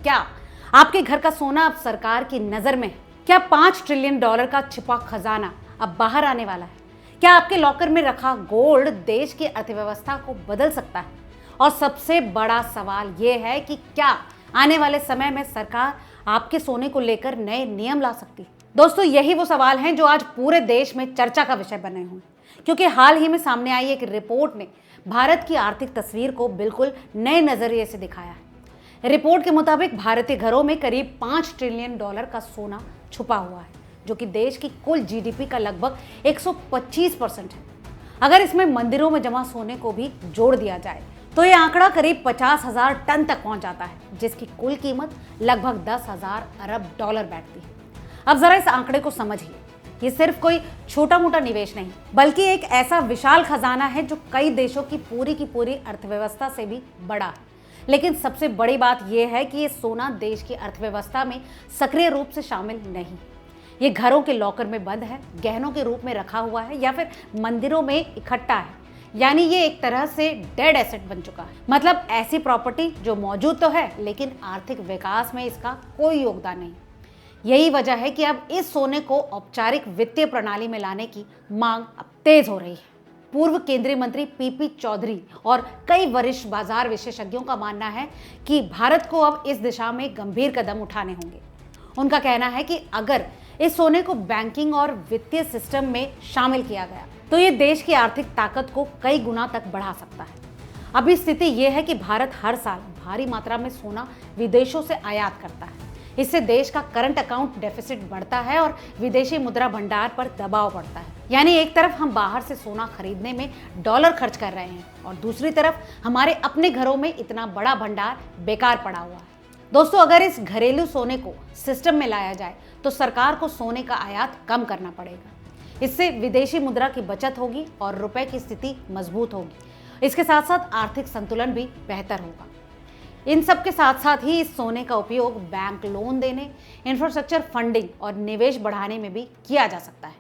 क्या आपके घर का सोना अब सरकार की नजर में है? क्या $5 ट्रिलियन का छिपा खजाना अब बाहर आने वाला है? क्या आपके लॉकर में रखा गोल्ड देश की अर्थव्यवस्था को बदल सकता है? और सबसे बड़ा सवाल यह है कि क्या आने वाले समय में सरकार आपके सोने को लेकर नए नियम ला सकती है? दोस्तों, यही वो सवाल हैं जो आज पूरे देश में चर्चा का विषय बने हुए हैं, क्योंकि हाल ही में सामने आई एक रिपोर्ट ने भारत की आर्थिक तस्वीर को बिल्कुल नए नजरिए से दिखाया है। रिपोर्ट के मुताबिक भारतीय घरों में करीब $5 ट्रिलियन का सोना छुपा हुआ है, जो कि देश की कुल जीडीपी का लगभग 125% है। अगर इसमें मंदिरों में जमा सोने को भी जोड़ दिया जाए तो ये आंकड़ा करीब 50,000 टन तक पहुंच जाता है, जिसकी कुल कीमत लगभग 10,000 अरब डॉलर बैठती है। अब जरा इस आंकड़े को समझिए। ये सिर्फ कोई छोटा मोटा निवेश नहीं, बल्कि एक ऐसा विशाल खजाना है जो कई देशों की पूरी अर्थव्यवस्था से भी बड़ा है। लेकिन सबसे बड़ी बात यह है कि ये सोना देश की अर्थव्यवस्था में सक्रिय रूप से शामिल नहीं। ये घरों के लॉकर में बंद है, गहनों के रूप में रखा हुआ है या फिर मंदिरों में इकट्ठा है। यानी ये एक तरह से डेड एसेट बन चुका है। मतलब ऐसी प्रॉपर्टी जो मौजूद तो है, लेकिन आर्थिक विकास में इसका कोई योगदान नहीं। यही वजह है कि अब इस सोने को औपचारिक वित्तीय प्रणाली में लाने की मांग अब तेज हो रही है। पूर्व केंद्रीय मंत्री पीपी चौधरी और कई वरिष्ठ बाजार विशेषज्ञों का मानना है कि भारत को अब इस दिशा में गंभीर कदम उठाने होंगे। उनका कहना है कि अगर इस सोने को बैंकिंग और वित्तीय सिस्टम में शामिल किया गया तो ये देश की आर्थिक ताकत को कई गुना तक बढ़ा सकता है। अभी स्थिति यह है कि भारत हर साल भारी मात्रा में सोना विदेशों से आयात करता है। इससे देश का करंट अकाउंट डेफिसिट बढ़ता है और विदेशी मुद्रा भंडार पर दबाव पड़ता है। यानी एक तरफ हम बाहर से सोना खरीदने में डॉलर खर्च कर रहे हैं और दूसरी तरफ हमारे अपने घरों में इतना बड़ा भंडार बेकार पड़ा हुआ है। दोस्तों, अगर इस घरेलू सोने को सिस्टम में लाया जाए तो सरकार को सोने का आयात कम करना पड़ेगा। इससे विदेशी मुद्रा की बचत होगी और रुपए की स्थिति मजबूत होगी। इसके साथ साथ आर्थिक संतुलन भी बेहतर होगा। इन सब के साथ साथ ही इस सोने का उपयोग बैंक लोन देने, इंफ्रास्ट्रक्चर फंडिंग और निवेश बढ़ाने में भी किया जा सकता है।